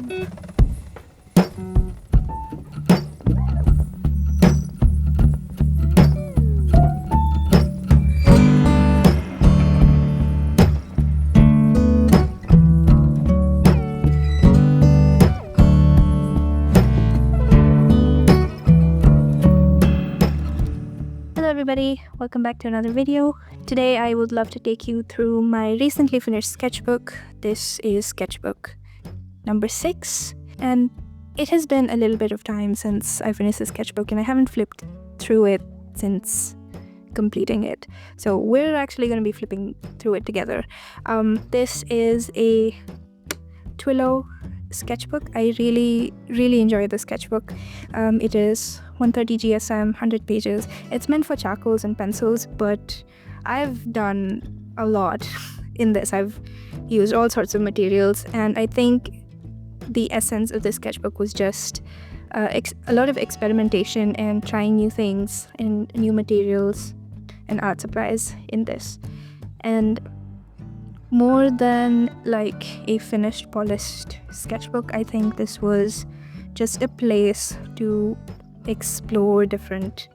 Everybody, welcome back to another video. Today I would love to take you through my recently finished sketchbook. This is sketchbook number 6, and it has been a little bit of time since I finished the sketchbook and I haven't flipped through it since completing it. So we're actually going to be flipping through it together. This is a Twilio sketchbook. I really enjoy the sketchbook. It is 130 GSM, 100 pages. It's meant for charcoals and pencils, but I've done a lot in this. I've used all sorts of materials, and I think the essence of the sketchbook was just a lot of experimentation and trying new things and new materials and art supplies in this. And more than like a finished, polished sketchbook, I think this was just a place to explore different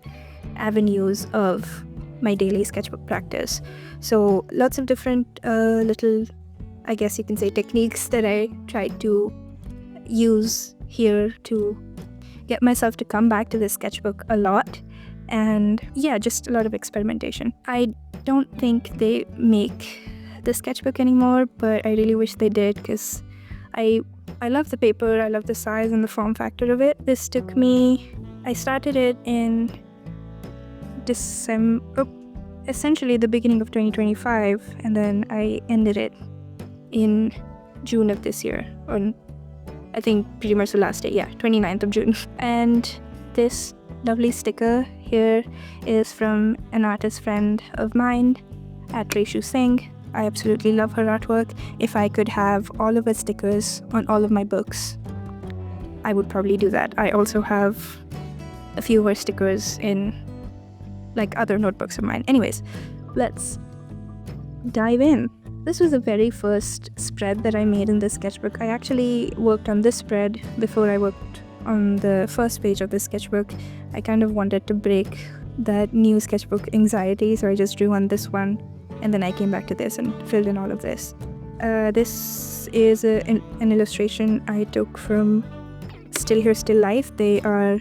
avenues of my daily sketchbook practice. So lots of different little, I guess you can say, techniques that I tried to use here to get myself to come back to this sketchbook a lot. And yeah, just a lot of experimentation. I don't think they make the sketchbook anymore, but I really wish they did, because I love the paper, I love the size and the form factor of it. This took me, I started it in December, essentially the beginning of 2025, and then I ended it in June of this year, or I think pretty much the last day, yeah, 29th of June. And this lovely sticker here is from an artist friend of mine at Reshu Singh. I absolutely love her artwork. If I could have all of her stickers on all of my books, I would probably do that. I also have a few of her stickers in like other notebooks of mine. Anyways, let's dive in. This was the very first spread that I made in this sketchbook. I actually worked on this spread before I worked on the first page of the sketchbook. I kind of wanted to break that new sketchbook anxiety, so I just drew on this one. And then I came back to this and filled in all of this. This is an illustration I took from Still Here, Still Life. They are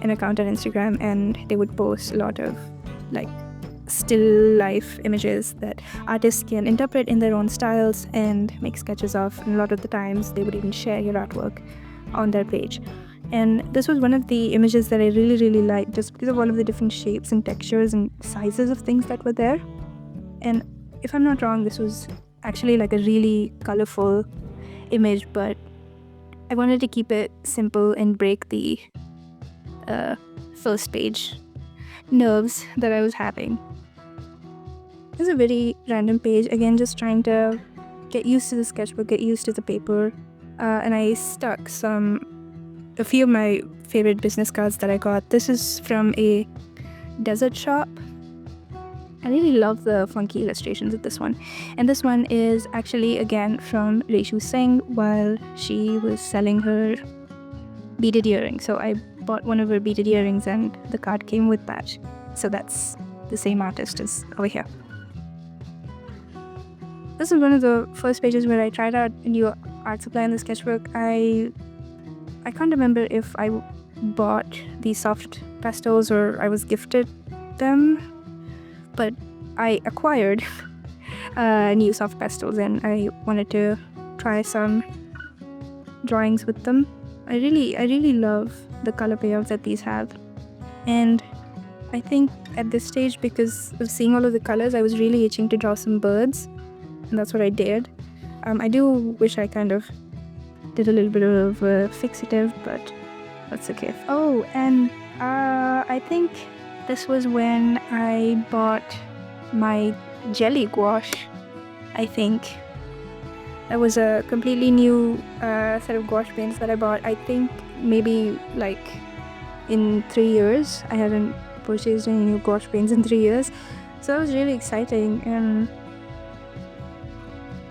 an account on Instagram, and they would post a lot of like still life images that artists can interpret in their own styles and make sketches of. And a lot of the times they would even share your artwork on their page. And this was one of the images that I really liked, just because of all of the different shapes and textures and sizes of things that were there. And if I'm not wrong, this was actually like a really colorful image, but I wanted to keep it simple and break the first page nerves that I was having. It's a very random page, again, just trying to get used to the sketchbook, get used to the paper, and I stuck a few of my favorite business cards that I got. This is from a desert shop. I really love the funky illustrations of this one. And this one is actually, again, from Reshu Singh while she was selling her beaded earrings. So I bought one of her beaded earrings and the card came with that. So that's the same artist as over here. This is one of the first pages where I tried out a new art supply in the sketchbook. I can't remember if I bought these soft pastels or I was gifted them, but I acquired new soft pastels and I wanted to try some drawings with them. I really love the color payout that these have, and I think at this stage, because of seeing all of the colors, I was really itching to draw some birds, and that's what I did. I do wish I kind of did a little bit of fixative, but that's okay. Oh, and I think this was when I bought my jelly gouache. I think that was a completely new set of gouache paints that I bought. I think maybe like in 3 years. I hadn't purchased any new gouache paints in 3 years, so that was really exciting. And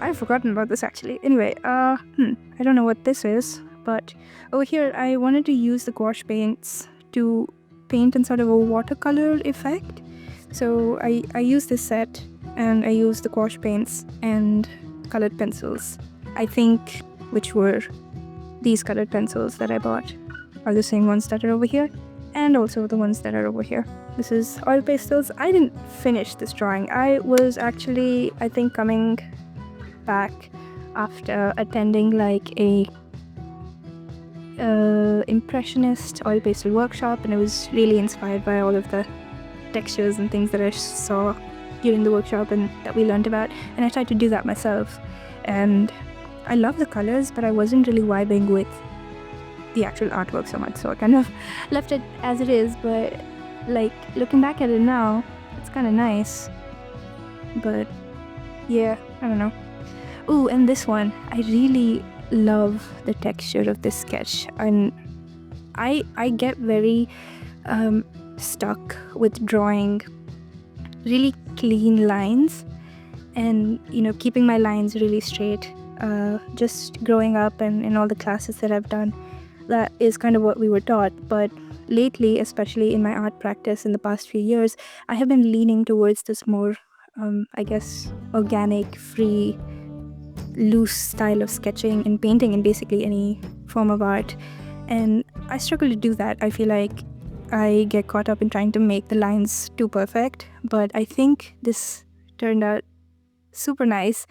I've forgotten about this actually. Anyway, I don't know what this is, But over here, I wanted to use the gouache paints to paint in sort of a watercolor effect. So I used this set, and I used the gouache paints and colored pencils. I think which were these colored pencils that I bought are the same ones that are over here, and also the ones that are over here. This is oil pastels. I didn't finish this drawing. I was actually, I think, coming back after attending like a impressionist oil pastel workshop, and I was really inspired by all of the textures and things that I saw during the workshop and that we learned about, and I tried to do that myself. And I love the colors, but I wasn't really vibing with the actual artwork so much, so I kind of left it as it is. But like, looking back at it now, it's kind of nice. But yeah, I don't know. Ooh, and this one, I really love the texture of this sketch, and I get very stuck with drawing really clean lines, and keeping my lines really straight. Just growing up and in all the classes that I've done, that is kind of what we were taught. But lately, especially in my art practice in the past few years, I have been leaning towards this more I guess organic, free, loose style of sketching and painting in basically any form of art. And I struggle to do that. I feel like I get caught up in trying to make the lines too perfect, but I think this turned out super nice.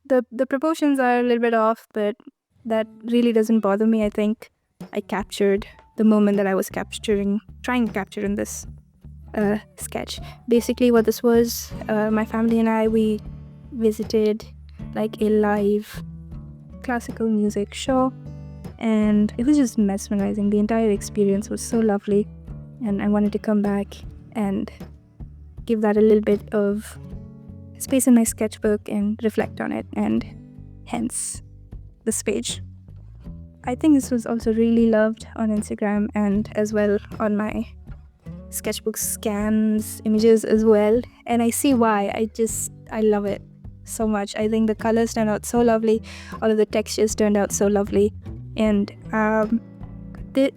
The proportions are a little bit off, but that really doesn't bother me. I think I captured the moment that I was trying to capture in this sketch. Basically what this was, my family and I, we visited like a live classical music show, and it was just mesmerizing. The entire experience was so lovely, and I wanted to come back and give that a little bit of space in my sketchbook and reflect on it, and hence this page. I think this was also really loved on Instagram and as well on my sketchbook scans images as well, and I see why. I love it so much. I think the colors turned out so lovely, all of the textures turned out so lovely, and the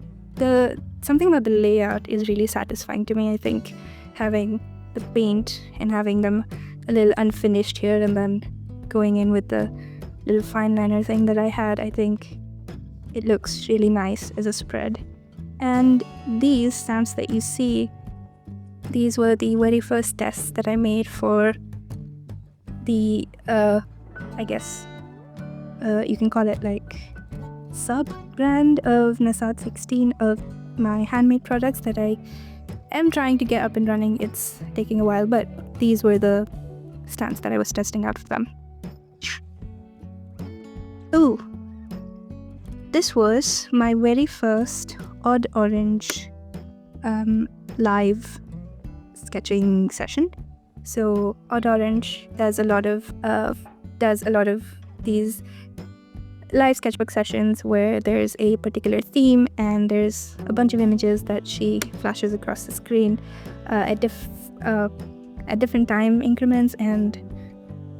something about the layout is really satisfying to me. I think having the paint and having them a little unfinished here and then going in with the little fine liner thing that I had, I think it looks really nice as a spread. And these stamps that you see, these were the very first tests that I made for the I guess you can call it like sub-brand of ness 16 of my handmade products that I am trying to get up and running. It's taking a while, but these were the stamps that I was testing out for them. Ooh, this was my very first Odd Orange live sketching session. So Odd Orange does a lot of these live sketchbook sessions where there's a particular theme and there's a bunch of images that she flashes across the screen at different time increments, and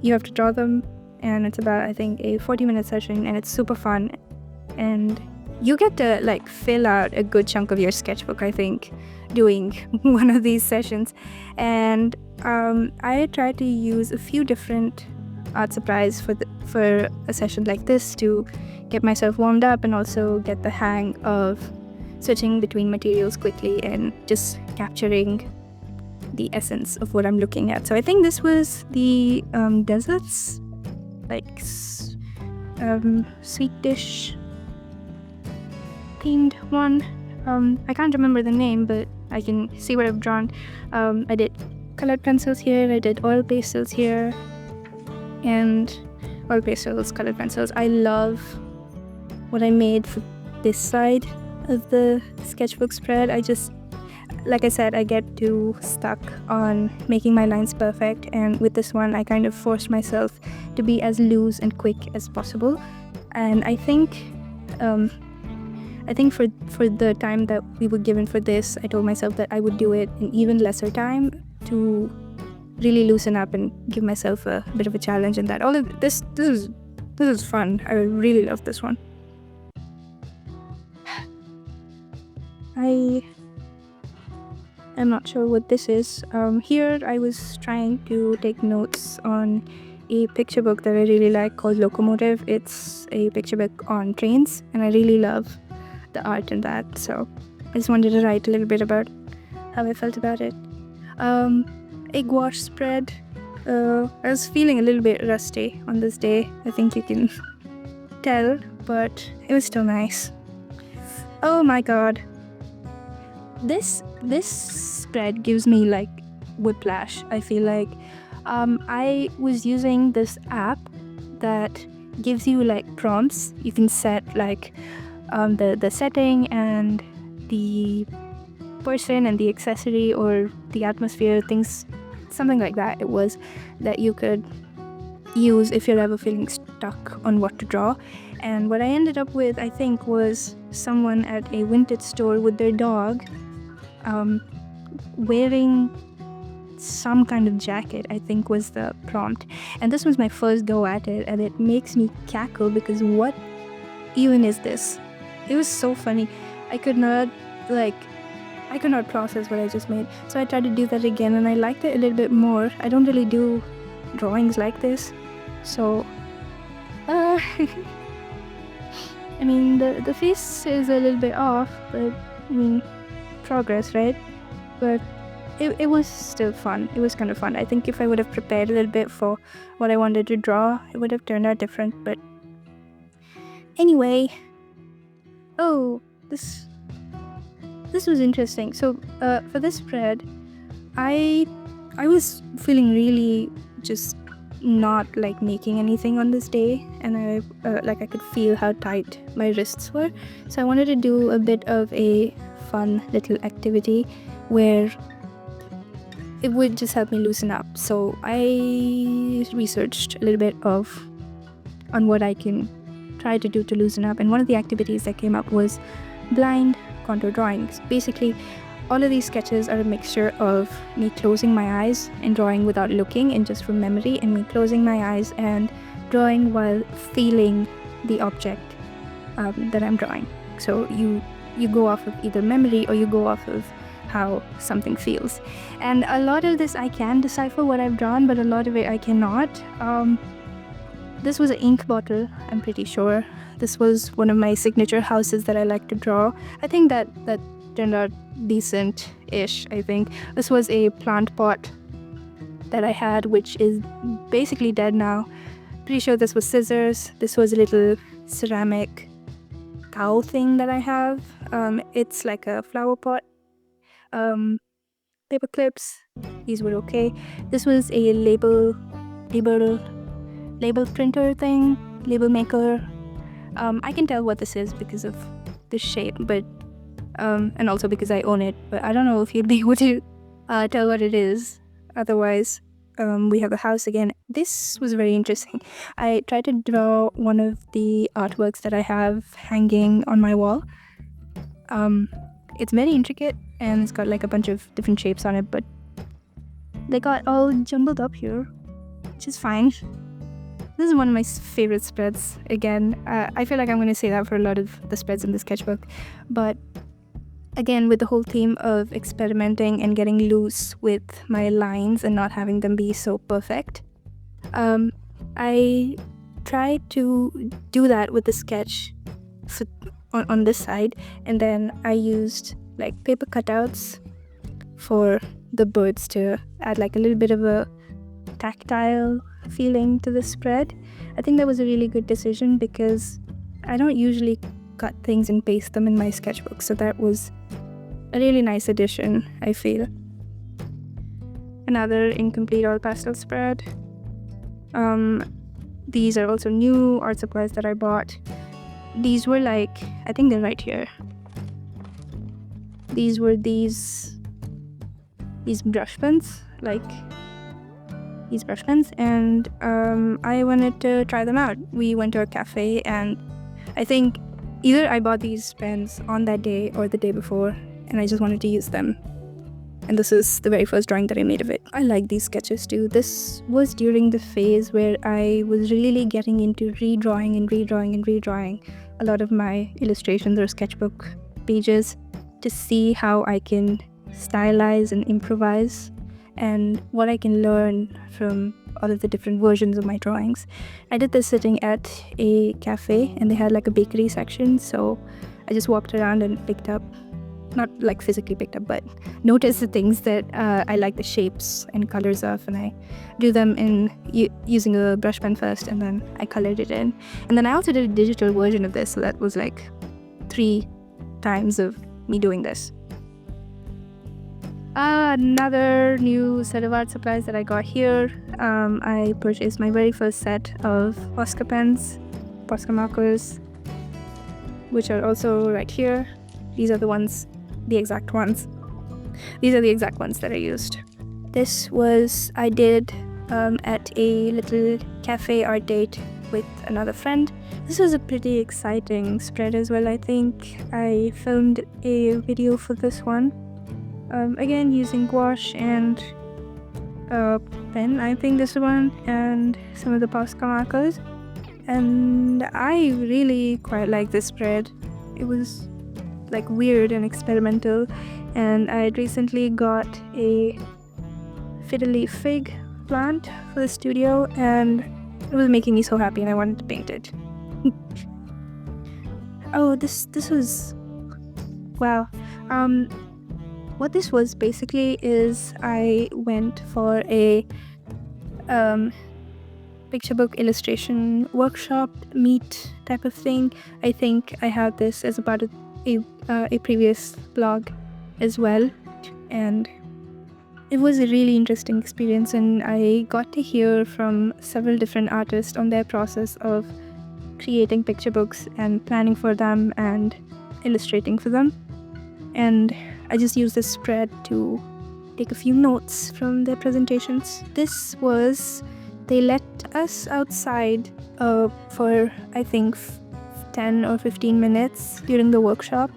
you have to draw them, and it's about, I think, a 40-minute session, and it's super fun, and you get to like fill out a good chunk of your sketchbook, I think, doing one of these sessions. And I tried to use a few different art supplies for a session like this to get myself warmed up and also get the hang of switching between materials quickly and just capturing the essence of what I'm looking at. So I think this was the deserts, like sweet dish themed one. I can't remember the name, but I can see what I've drawn. I did colored pencils here, I did oil pastels here, and oil pastels, colored pencils. I love what I made for this side of the sketchbook spread. Like I said, I get too stuck on making my lines perfect, and with this one I kind of forced myself to be as loose and quick as possible. And I think for the time that we were given for this, I told myself that I would do it in even lesser time to really loosen up and give myself a bit of a challenge. And that all of this is fun. I really love this one. I'm not sure what this is. Here I was trying to take notes on a picture book that I really like called Locomotive. It's a picture book on trains, and I really love the art in that. So I just wanted to write a little bit about how I felt about it. A gouache spread. I was feeling a little bit rusty on this day. I think you can tell, but it was still nice. Oh my god. This spread gives me like whiplash. I feel like I was using this app that gives you like prompts. You can set like the setting and the person and the accessory or the atmosphere, things, something like that. It was that you could use if you're ever feeling stuck on what to draw. And what I ended up with, I think, was someone at a vintage store with their dog wearing some kind of jacket, I think was the prompt. And this was my first go at it, and it makes me cackle because what even is this? It was so funny. I could not process what I just made. So I tried to do that again, and I liked it a little bit more. I don't really do drawings like this. So I mean, the face is a little bit off, but I mean, progress, right? But it was still fun. It was kind of fun. I think if I would have prepared a little bit for what I wanted to draw, it would have turned out different. But anyway, this was interesting. So for this spread, I was feeling really just not like making anything on this day, and I could feel how tight my wrists were. So I wanted to do a bit of a fun little activity where it would just help me loosen up. So I researched a little bit on what I can try to do to loosen up, and one of the activities that came up was blind contour drawings. Basically, all of these sketches are a mixture of me closing my eyes and drawing without looking and just from memory, and me closing my eyes and drawing while feeling the object that I'm drawing. So you go off of either memory or you go off of how something feels. And a lot of this I can decipher what I've drawn, but a lot of it I cannot. This was an ink bottle, I'm pretty sure. This was one of my signature houses that I like to draw. I think that turned out decent-ish, I think. This was a plant pot that I had, which is basically dead now. Pretty sure this was scissors. This was a little ceramic cow thing that I have. It's like a flower pot. Paper clips. These were okay. This was a label printer thing, label maker. I can tell what this is because of the shape, but and also because I own it, but I don't know if you'd be able to tell what it is. Otherwise, we have a house again. This was very interesting. I tried to draw one of the artworks that I have hanging on my wall. It's very intricate, and it's got like a bunch of different shapes on it, but they got all jumbled up here, which is fine. This is one of my favorite spreads. Again, I feel like I'm going to say that for a lot of the spreads in the sketchbook. But again, with the whole theme of experimenting and getting loose with my lines and not having them be so perfect, I tried to do that with the sketch on this side. And then I used like paper cutouts for the birds to add like a little bit of a tactile feeling to the spread. I think that was a really good decision because I don't usually cut things and paste them in my sketchbook, so that was a really nice addition, I feel. Another incomplete all pastel spread. These are also new art supplies that I bought. These were like, I think they're right here. These were these brush pens, like these brush pens, and I wanted to try them out. We went to a cafe, and I think either I bought these pens on that day or the day before, and I just wanted to use them. And this is the very first drawing that I made of it. I like these sketches too. This was during the phase where I was really getting into redrawing a lot of my illustrations or sketchbook pages. to see how I can stylize and improvise and what I can learn from all of the different versions of my drawings. I did this sitting at a cafe and they had like a bakery section, so I just walked around and picked up, not like physically picked up, but noticed the things that I like the shapes and colors of, and I do them in using a brush pen first, and then I colored it in. And then I also did a digital version of this, so that was like 3 times of me doing this. Another new set of art supplies that I got here. I purchased my very first set of Posca pens, Posca markers, which are also right here. These are the ones, the exact ones. These are the exact ones that I used. This was, I did at a little cafe art date with another friend. This was a pretty exciting spread as well, I think. I filmed a video for this one. Again, using gouache and pen, I think this one, and some of the Posca markers. And I really quite like this spread. It was like weird and experimental, and I had recently got a fiddly fig plant for the studio, and it was making me so happy and I wanted to paint it. Oh, this was, wow. What this was basically is I went for a picture book illustration workshop meet type of thing. I think I had this as a part of a previous blog as well, and it was a really interesting experience, and I got to hear from several different artists on their process of creating picture books and planning for them and illustrating for them. And I just used this spread to take a few notes from their presentations. This was, they let us outside for I think 10 or 15 minutes during the workshop,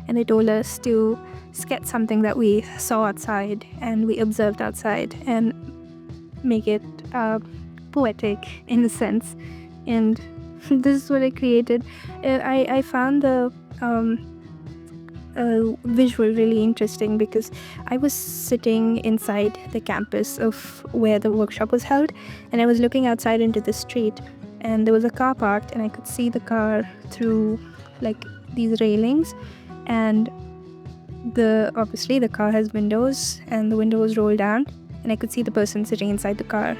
and they told us to sketch something that we saw outside and we observed outside and make it poetic in a sense. And this is what I created. I found the visual really interesting because I was sitting inside the campus of where the workshop was held, and I was looking outside into the street, and there was a car parked, and I could see the car through like these railings, and obviously the car has windows, and the window was rolled down, and I could see the person sitting inside the car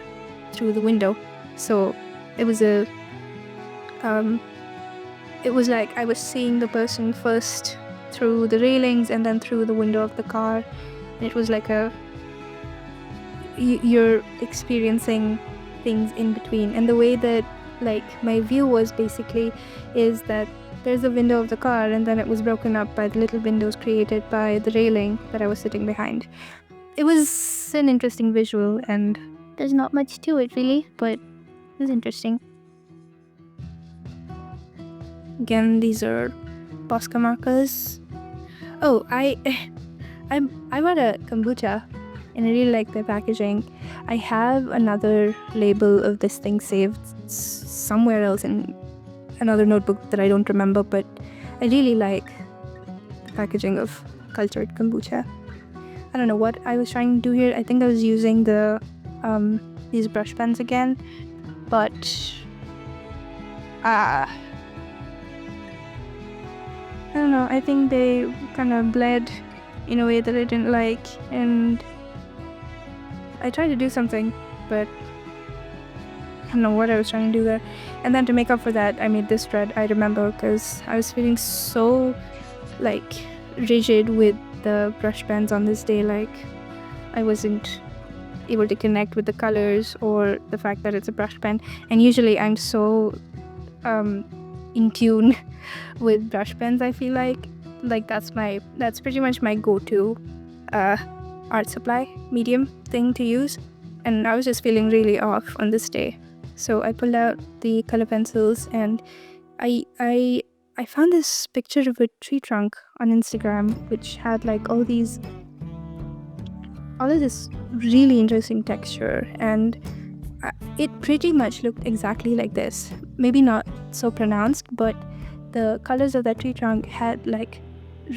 through the window. So it was like I was seeing the person first through the railings and then through the window of the car, and it was like you're experiencing things in between. And the way that like my view was basically is that there's a window of the car, and then it was broken up by the little windows created by the railing that I was sitting behind. It was an interesting visual, and there's not much to it really, but it was interesting. Again, these are Posca markers. Oh, I bought a kombucha, and I really like their packaging. I have another label of this thing saved somewhere else in another notebook that I don't remember, but I really like the packaging of cultured kombucha. I don't know what I was trying to do here. I think I was using these brush pens again, but I don't know, I think they kind of bled in a way that I didn't like, and I tried to do something, but I don't know what I was trying to do there. And then to make up for that, I made this spread, I remember, because I was feeling so like rigid with the brush pens on this day. Like I wasn't able to connect with the colors or the fact that it's a brush pen, and usually I'm so in tune with brush pens. I feel like that's pretty much my go-to art supply medium thing to use, and I was just feeling really off on this day. So I pulled out the color pencils, and I found this picture of a tree trunk on Instagram which had like all of this really interesting texture, and it pretty much looked exactly like this. Maybe not so pronounced, but the colors of that tree trunk had like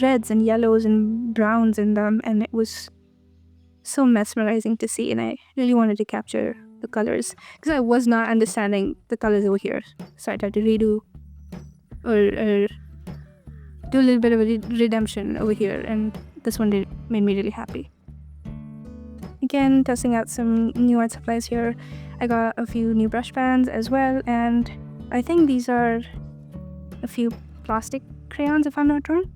reds and yellows and browns in them, and it was so mesmerizing to see, and I really wanted to capture the colors because I was not understanding the colors over here. So I tried to redo or do a little bit of a redemption over here, and this one made me really happy. Again, testing out some new art supplies here. I got a few new brush pans as well, and I think these are a few plastic crayons if I'm not wrong.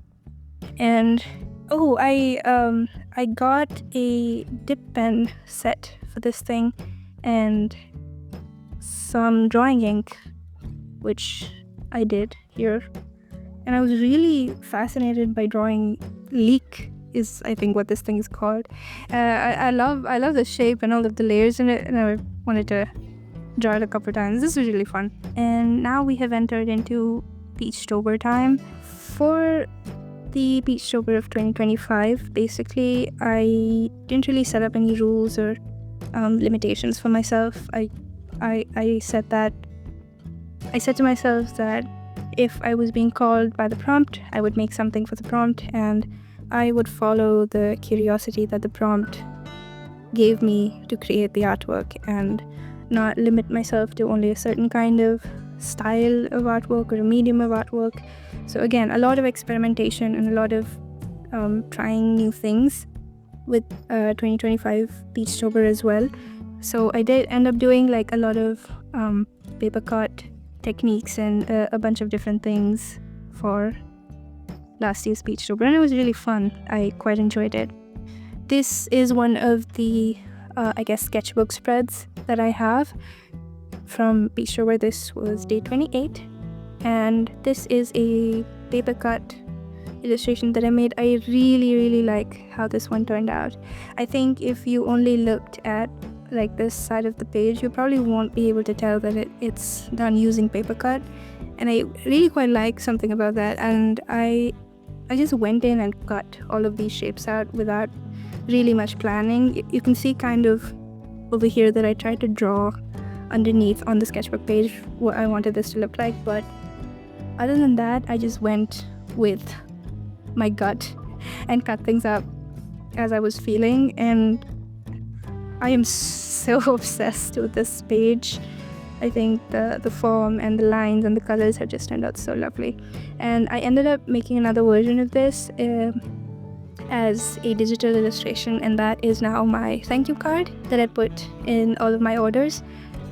And oh, I got a dip pen set for this thing and some drawing ink, which I did here. And I was really fascinated by drawing leek is I think what this thing is called. I love the shape and all of the layers in it, and I wanted to draw it a couple times. This was really fun. And now we have entered into Peachtober time. For the Peachtober of 2025, basically I didn't really set up any rules or limitations for myself. I said to myself that if I was being called by the prompt, I would make something for the prompt, and I would follow the curiosity that the prompt gave me to create the artwork and not limit myself to only a certain kind of style of artwork or a medium of artwork. So again, a lot of experimentation and a lot of trying new things with 2025 Peachtober as well. So I did end up doing like a lot of paper cut techniques and a bunch of different things for last year's Peachtober, and it was really fun. I quite enjoyed it. This is one of the I guess sketchbook spreads that I have from Peachtober. This was day 28, and this is a paper cut illustration that I made. I really like how this one turned out. I think if you only looked at like this side of the page, you probably won't be able to tell that it's done using paper cut, and I really quite like something about that. And I just went in and cut all of these shapes out without really much planning. You can see kind of over here that I tried to draw underneath on the sketchbook page what I wanted this to look like, but other than that, I just went with my gut and cut things up as I was feeling, and I am so obsessed with this page. I think the form and the lines and the colors have just turned out so lovely. And I ended up making another version of this as a digital illustration, and that is now my thank you card that I put in all of my orders.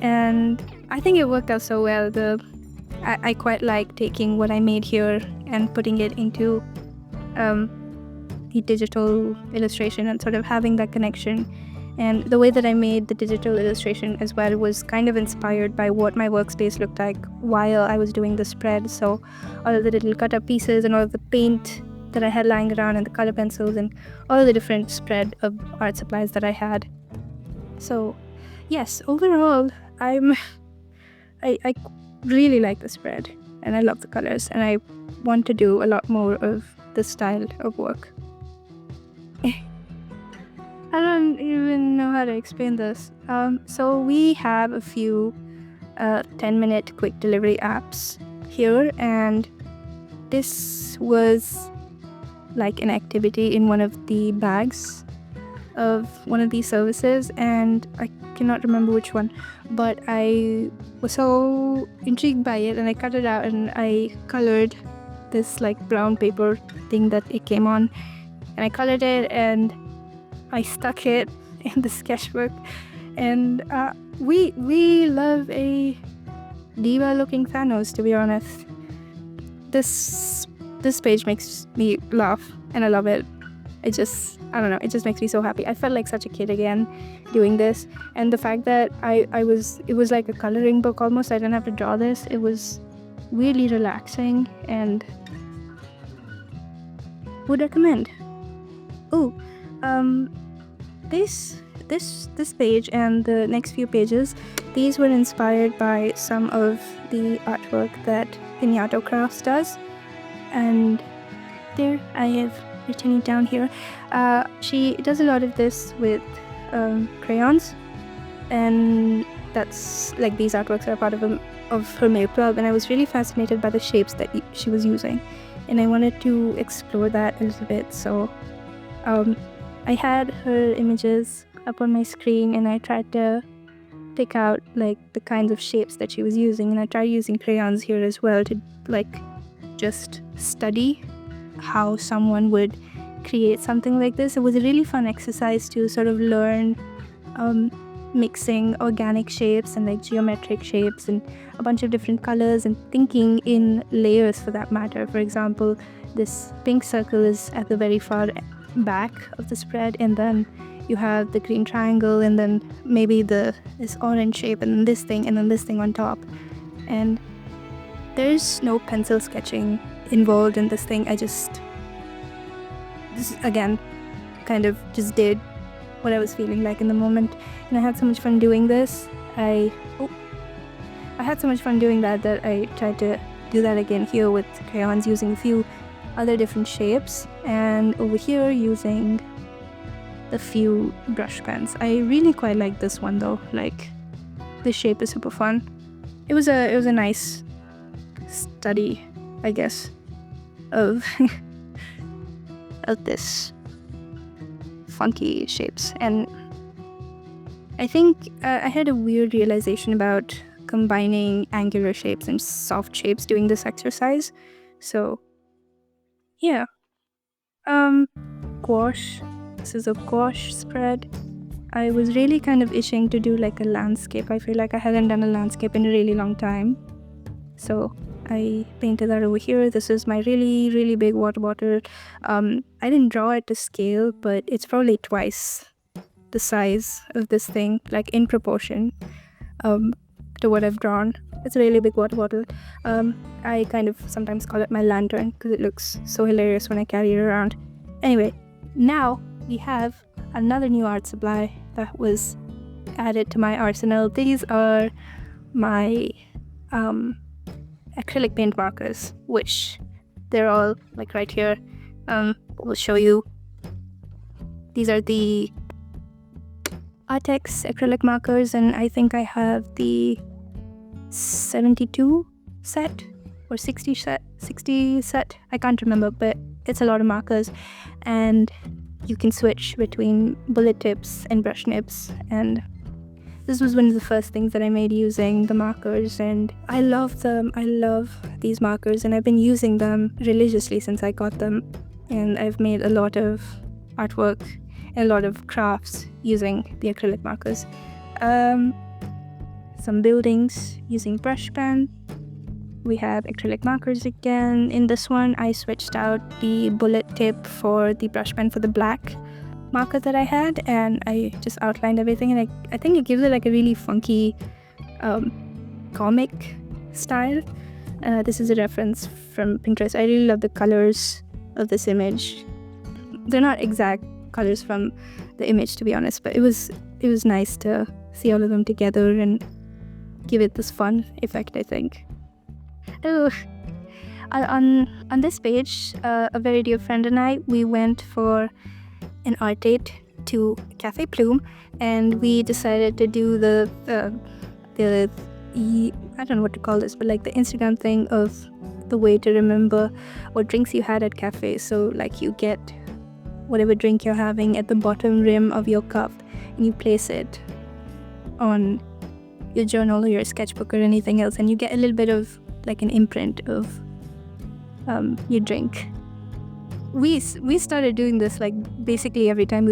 And I think it worked out so well. I quite like taking what I made here and putting it into the digital illustration and sort of having that connection. And the way that I made the digital illustration as well was kind of inspired by what my workspace looked like while I was doing the spread. So all of the little cut up pieces and all of the paint that I had lying around and the color pencils and all of the different spread of art supplies that I had. So yes, overall, I really like the spread and I love the colors, and I want to do a lot more of this style of work. I don't even know how to explain this. So we have a few 10-minute quick delivery apps here, and this was like an activity in one of the bags of one of these services, and I cannot remember which one, but I was so intrigued by it and I cut it out and I colored this like brown paper thing that it came on, and I colored it and I stuck it in the sketchbook. And we love a diva looking Thanos, to be honest. This page makes me laugh and I love it. I don't know, it just makes me so happy. I felt like such a kid again doing this, and the fact that it was like a coloring book almost. I didn't have to draw this. It was really relaxing and would recommend. Oh, this page and the next few pages, these were inspired by some of the artwork that Pinyato Crafts does, and there I have written it down here. She does a lot of this with crayons, and that's like these artworks are part of her mail club, and I was really fascinated by the shapes that she was using. and I wanted to explore that a little bit. So I had her images up on my screen, and I tried to pick out like the kinds of shapes that she was using, and I tried using crayons here as well to like just study how someone would create something like this. It was a really fun exercise to sort of learn mixing organic shapes and like geometric shapes and a bunch of different colors and thinking in layers for that matter. For example, this pink circle is at the very far back of the spread, and then you have the green triangle, and then maybe this orange shape, and then this thing, and then this thing on top. And there's no pencil sketching involved in this thing. This again kind of just did what I was feeling like in the moment, and I had so much fun doing this. I had so much fun doing that I tried to do that again here with crayons, using a few other different shapes, and over here using a few brush pens. I really quite like this one though. Like, this shape is super fun. It was a nice study, I guess, of of this funky shapes. And I think I had a weird realization about combining angular shapes and soft shapes doing this exercise. So yeah, gouache. This is a gouache spread. I was really kind of itching to do like a landscape. I feel like I hadn't done a landscape in a really long time, so I painted that over here. This is my really big water bottle. I didn't draw it to scale, but it's probably twice the size of this thing, like in proportion to what I've drawn. It's a really big water bottle. I kind of sometimes call it my lantern because it looks so hilarious when I carry it around. Anyway, now we have another new art supply that was added to my arsenal. These are my acrylic paint markers, which they're all like right here. We'll show you. These are the Artex acrylic markers, and I think I have the 72 set or 60 set. I can't remember, but it's a lot of markers, and you can switch between bullet tips and brush nibs, and this was one of the first things that I made using the markers, and I love them. I love these markers, and I've been using them religiously since I got them, and I've made a lot of artwork and a lot of crafts using the acrylic markers. Some buildings using brush pen. We have acrylic markers again. In this one, I switched out the bullet tip for the brush pen for the black marker that I had, and I just outlined everything, and I think it gives it like a really funky comic style. This is a reference from Pinterest. I really love the colors of this image. They're not exact colors from the image, to be honest, but it was nice to see all of them together and give it this fun effect, I think. On this page, a very dear friend and I, we went for an art date to Cafe Plume, and we decided to do the I don't know what to call this, but like the Instagram thing of the way to remember what drinks you had at cafes. So like you get whatever drink you're having at the bottom rim of your cup, and you place it on your journal or your sketchbook or anything else, and you get a little bit of like an imprint of your drink. We started doing this like basically every time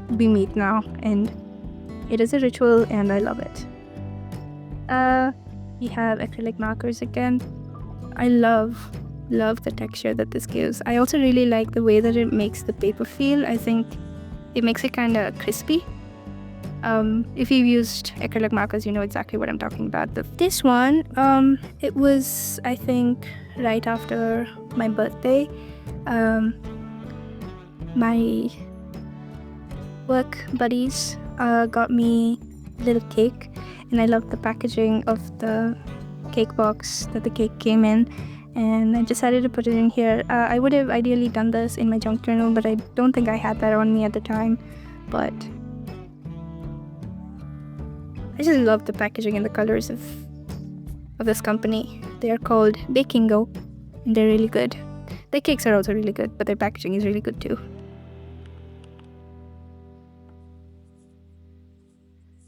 we meet now, and it is a ritual, and I love it. We have acrylic markers again. I love the texture that this gives. I also really like the way that it makes the paper feel. I think it makes it kind of crispy. If you've used acrylic markers, you know exactly what I'm talking about. This one, it was, I think, right after my birthday. My work buddies got me a little cake, and I loved the packaging of the cake box that the cake came in, and I decided to put it in here. I would have ideally done this in my junk journal, but I don't think I had that on me at the time. But I just love the packaging and the colors of this company. They are called Bakingo, and they're really good. Their cakes are also really good, but their packaging is really good too.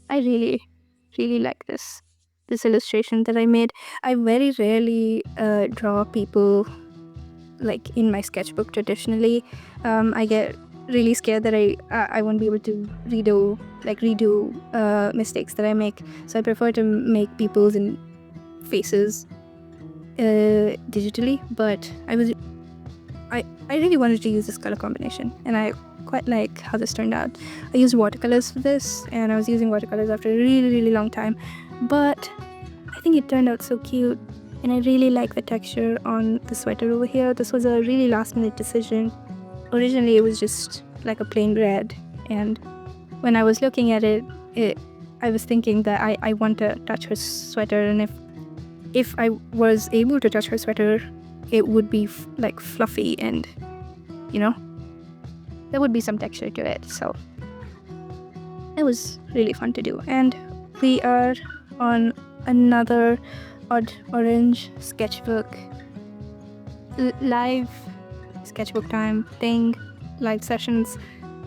I really, really like this illustration that I made. I very rarely draw people like in my sketchbook traditionally. I get really scared that I won't be able to redo mistakes that I make. So I prefer to make people's and faces digitally. But I really wanted to use this color combination, and I quite like how this turned out. I used watercolors for this, and I was using watercolors after a really, really long time, but I think it turned out so cute, and I really like the texture on the sweater over here. This was a really last-minute decision. Originally, it was just like a plain red, and when I was looking at it, I was thinking that I want to touch her sweater, and if I was able to touch her sweater, it would be like fluffy, and there would be some texture to it. So it was really fun to do. And we are on another odd orange sketchbook live sketchbook time thing, live sessions.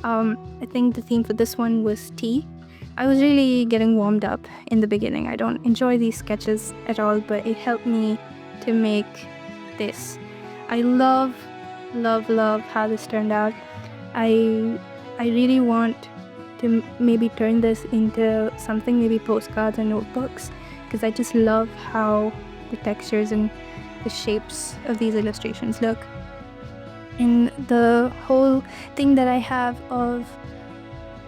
I think the theme for this one was tea. I was really getting warmed up in the beginning. I don't enjoy these sketches at all, but it helped me to make this. I love how this turned out. I really want to maybe turn this into something, maybe postcards or notebooks, because I just love how the textures and the shapes of these illustrations look. And the whole thing that I have of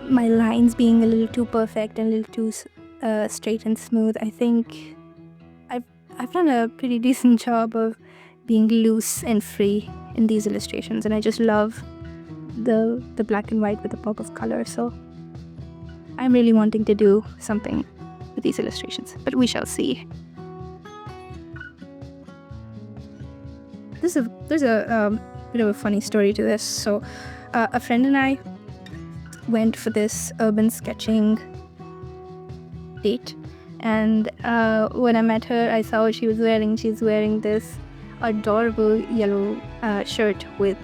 my lines being a little too perfect and a little too straight and smooth, I think I've done a pretty decent job of being loose and free in these illustrations, and I just love the black and white with a pop of color. So I'm really wanting to do something with these illustrations, but we shall see. There's a bit of a funny story to this. So a friend and I went for this urban sketching date, and when I met her, I saw what she was wearing. She's wearing this adorable yellow shirt with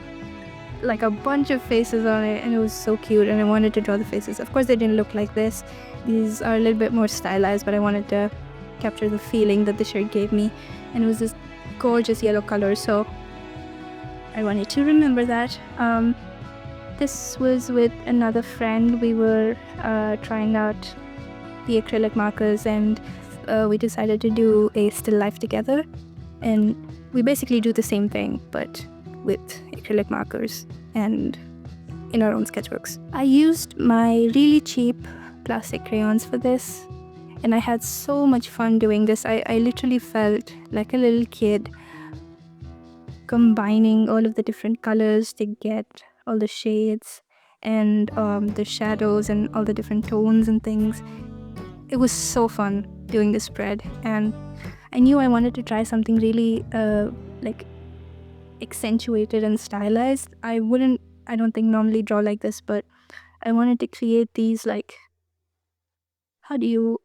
like a bunch of faces on it, and it was so cute, and I wanted to draw the faces. Of course, they didn't look like this. These are a little bit more stylized, but I wanted to capture the feeling that the shirt gave me, and it was this gorgeous yellow color, so I wanted to remember that. This was with another friend. We were trying out the acrylic markers, and we decided to do a still life together, and we basically do the same thing but with acrylic markers and in our own sketchbooks. I used my really cheap plastic crayons for this, and I had so much fun doing this. I literally felt like a little kid combining all of the different colors to get all the shades and the shadows and all the different tones and things. It was so fun doing this spread, and I knew I wanted to try something really like accentuated and stylized. I don't think normally draw like this, but I wanted to create these like, how do you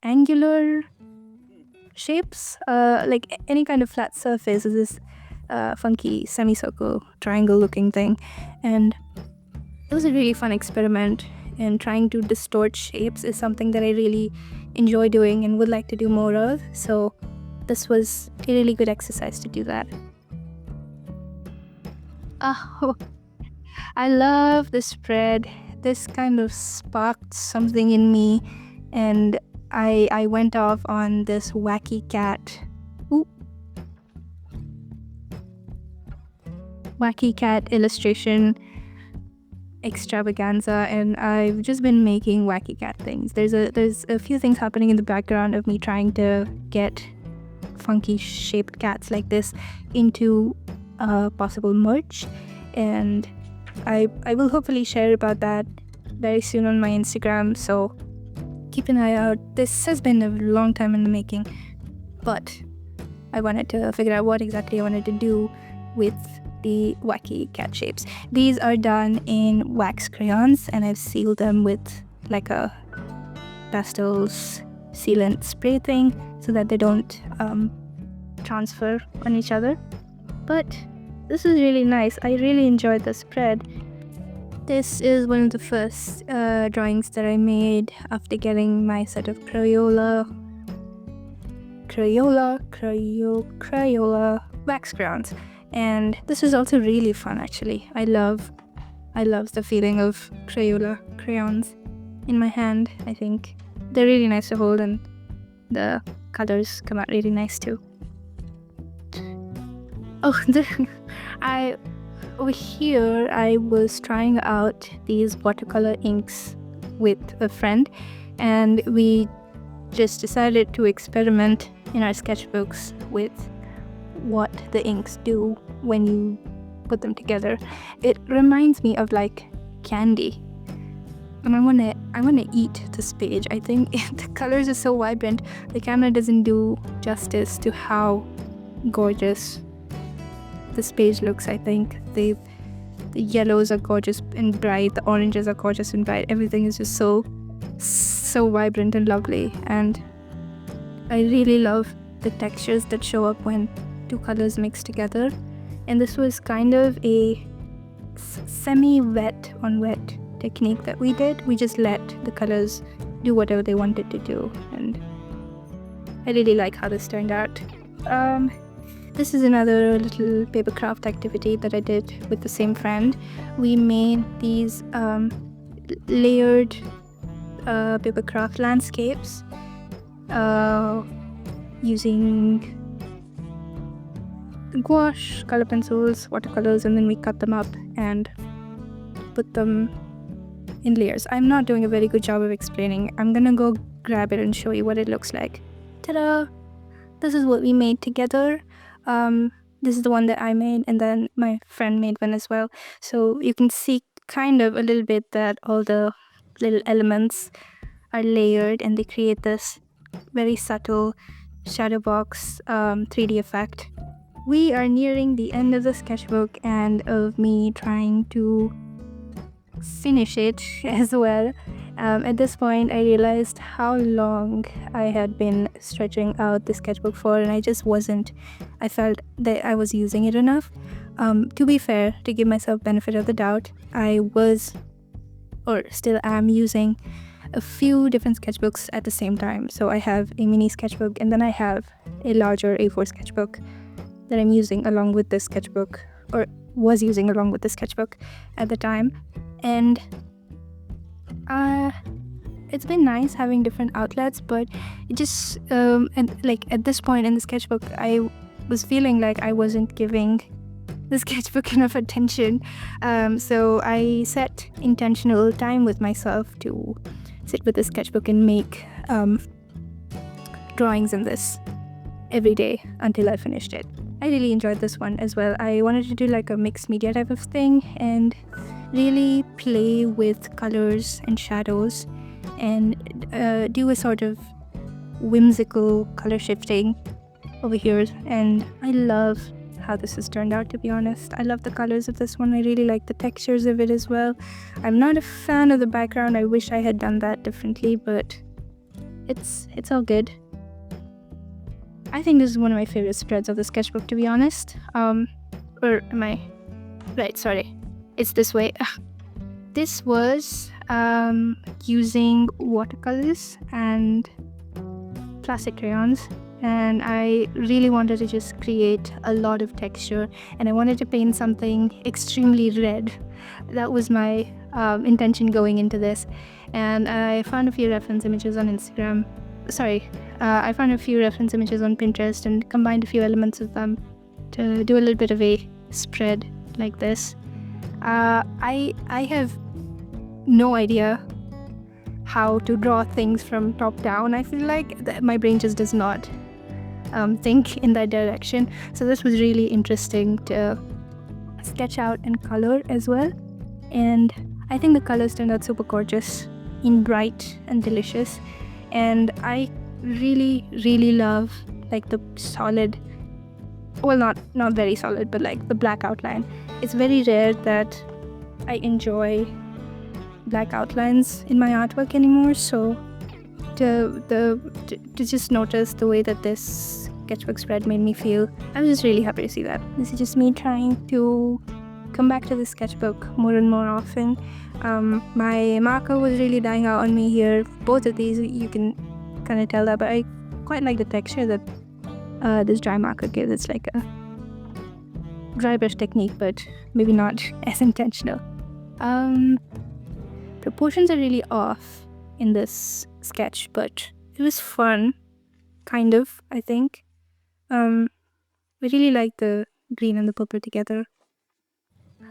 angular shapes, like any kind of flat surface is this funky semicircle triangle looking thing, and it was a really fun experiment, and trying to distort shapes is something that I really enjoy doing and would like to do more of, so this was a really good exercise to do that. Oh, I love the spread. This kind of sparked something in me, and I went off on this Wacky cat. Wacky cat illustration extravaganza, and I've just been making wacky cat things. There's a few things happening in the background of me trying to get funky shaped cats like this into possible merch, and I will hopefully share about that very soon on my Instagram, so keep an eye out. This has been a long time in the making, but I wanted to figure out what exactly I wanted to do with the wacky cat shapes. These are done in wax crayons, and I've sealed them with like a pastels sealant spray thing so that they don't transfer on each other. But this is really nice. I really enjoyed the spread. This is one of the first drawings that I made after getting my set of Crayola wax crayons, and this is also really fun actually. I love the feeling of Crayola crayons in my hand. I think they're really nice to hold, and the colors come out really nice too. Over here I was trying out these watercolor inks with a friend, and we just decided to experiment in our sketchbooks with what the inks do when you put them together. It reminds me of like candy, and I wanna eat this page. I think the colors are so vibrant. The camera doesn't do justice to how gorgeous this page looks. I think the yellows are gorgeous and bright, the oranges are gorgeous and bright. Everything is just so vibrant and lovely, and I really love the textures that show up when two colors mix together. And this was kind of a semi-wet on wet technique that we did. We just let the colors do whatever they wanted to do, and I really like how this turned out. This is another little paper craft activity that I did with the same friend. We made these layered paper craft landscapes using gouache, color pencils, watercolors, and then we cut them up and put them in layers. I'm not doing a very good job of explaining. I'm gonna go grab it and show you what it looks like. Ta-da! This is what we made together. This is the one that I made, and then my friend made one as well. So you can see kind of a little bit that all the little elements are layered, and they create this very subtle shadow box 3D effect. We are nearing the end of the sketchbook and of me trying to finish it as well. At this point, I realized how long I had been stretching out the sketchbook for, and I felt that I was using it enough. To be fair, to give myself benefit of the doubt, I was, or still am, using a few different sketchbooks at the same time. So I have a mini sketchbook, and then I have a larger A4 sketchbook that I'm using along with this sketchbook, or was using along with the sketchbook at the time. And it's been nice having different outlets, but it just and like at this point in the sketchbook, I was feeling like I wasn't giving the sketchbook enough attention. So I set intentional time with myself to sit with the sketchbook and make drawings in this every day until I finished it. I really enjoyed this one as well. I wanted to do like a mixed media type of thing and really play with colors and shadows and do a sort of whimsical color shifting over here, and I love how this has turned out, to be honest. I love the colors of this one. I really like the textures of it as well. I'm not a fan of the background. I wish I had done that differently, but it's all good. I think this is one of my favorite spreads of the sketchbook, to be honest. Or am I right? Sorry, it's this way. This was using watercolors and plastic crayons, and I really wanted to just create a lot of texture, and I wanted to paint something extremely red. That was my intention going into this, and I found a few reference images on I found a few reference images on Pinterest and combined a few elements of them to do a little bit of a spread like this. I have no idea how to draw things from top down. I feel like my brain just does not think in that direction. So this was really interesting to sketch out and color as well. And I think the colors turned out super gorgeous and bright and delicious. And I really love like the solid, well, not very solid, but like the black outline. It's very rare that I enjoy black outlines in my artwork anymore, so to just notice the way that this sketchbook spread made me feel. I was just really happy to see that. This is just me trying to come back to the sketchbook more and more often. My marker was really dying out on me here. Both of these, you can kind of tell that, but I quite like the texture that this dry marker gives. It's like a dry brush technique, but maybe not as intentional. Proportions are really off in this sketch, but it was fun, kind of, I think. I really like the green and the purple together.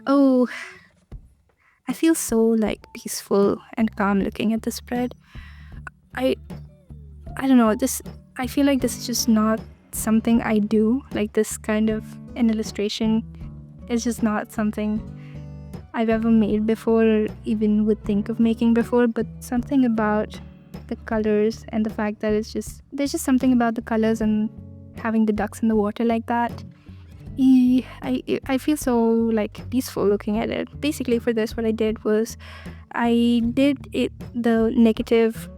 Oh, I feel so like peaceful and calm looking at the spread. I don't know, I feel like this is just not something I do. Like this kind of an illustration is just not something I've ever made before or even would think of making before, but something about the colors and the fact that there's just something about the colors and having the ducks in the water like that. I feel so like peaceful looking at it. Basically for this, what I did was I did the negative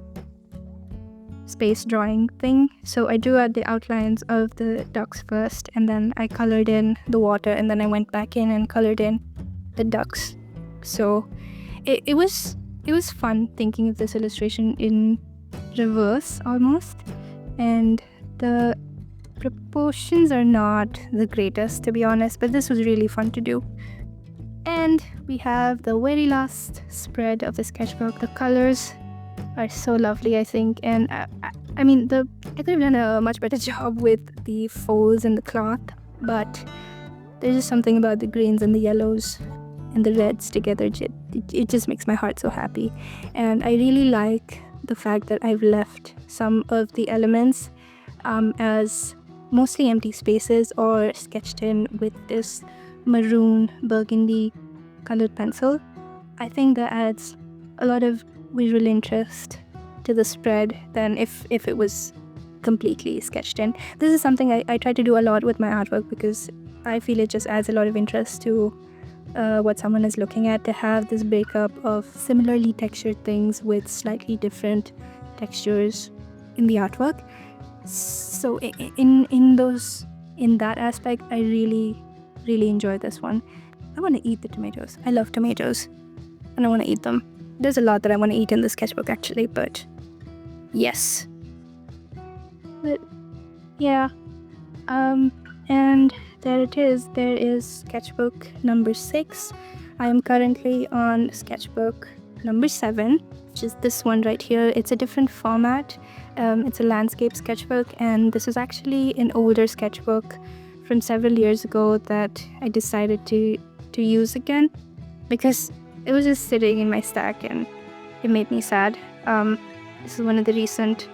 space drawing thing. So I drew out the outlines of the ducks first, and then I colored in the water, and then I went back in and colored in the ducks. So it was fun thinking of this illustration in reverse almost, and the proportions are not the greatest, to be honest, but this was really fun to do. And we have the very last spread of the sketchbook. The colors are so lovely, I think, and I mean, I could have done a much better job with the folds and the cloth, but there's just something about the greens and the yellows and the reds together. It just makes my heart so happy. And I really like the fact that I've left some of the elements as mostly empty spaces or sketched in with this maroon burgundy colored pencil. I think that adds a lot of visual interest to the spread than if it was completely sketched in. This is something I try to do a lot with my artwork because I feel it just adds a lot of interest to what someone is looking at, to have this breakup of similarly textured things with slightly different textures in the artwork. So in that aspect, I really enjoy this one. I want to eat the tomatoes. I love tomatoes and I want to eat them. There's a lot that I want to eat in the sketchbook actually, but yes. But yeah, and there it is. There is sketchbook number 6. I am currently on sketchbook number 7, which is this one right here. It's a different format. It's a landscape sketchbook, and this is actually an older sketchbook from several years ago that I decided to use again because it was just sitting in my stack and it made me sad. This is one of the recent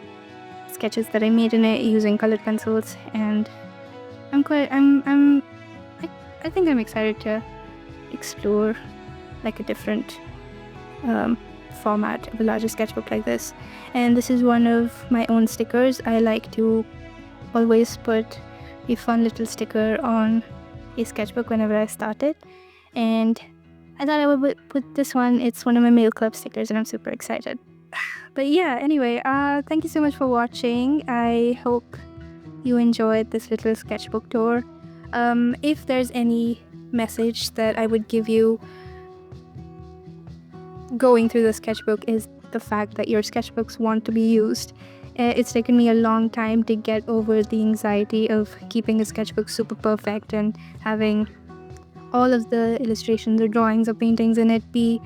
sketches that I made in it using colored pencils, and I think I'm excited to explore like a different format of a larger sketchbook like this. And this is one of my own stickers. I like to always put a fun little sticker on a sketchbook whenever I start it, and I thought I would put this one. It's one of my mail club stickers and I'm super excited. But yeah, anyway, thank you so much for watching. I hope you enjoyed this little sketchbook tour. If there's any message that I would give you going through the sketchbook, is the fact that your sketchbooks want to be used. It's taken me a long time to get over the anxiety of keeping a sketchbook super perfect and having all of the illustrations or drawings or paintings in it be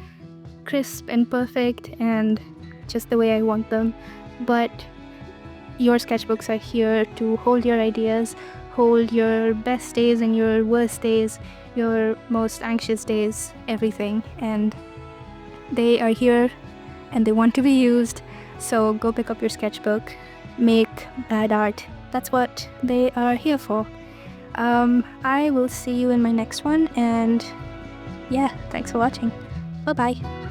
crisp and perfect and just the way I want them. But your sketchbooks are here to hold your ideas, hold your best days and your worst days, your most anxious days, everything. And they are here and they want to be used. So go pick up your sketchbook, make bad art. That's what they are here for. I will see you in my next one, and yeah, thanks for watching. Bye bye.